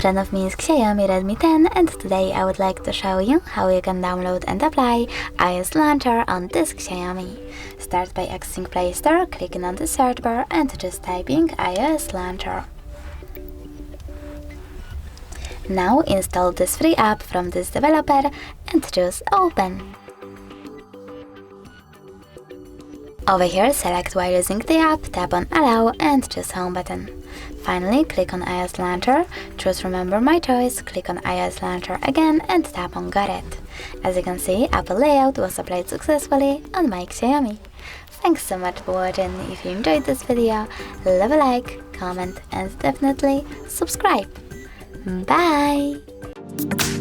friend of me is Xiaomi Redmi 10, and today I would like to show you how you can download and apply iOS Launcher on this Xiaomi. Start by accessing Play Store, clicking on the search bar and just typing iOS Launcher. Now install this free app from this developer and choose Open. Over here, select while using the app, tap on Allow and choose Home button. Finally, click on iOS Launcher, choose Remember My Choice, click on iOS Launcher again and tap on Got It. As you can see, Apple layout was applied successfully on my Xiaomi. Thanks so much for watching. If you enjoyed this video, leave a like, comment and definitely subscribe. Bye!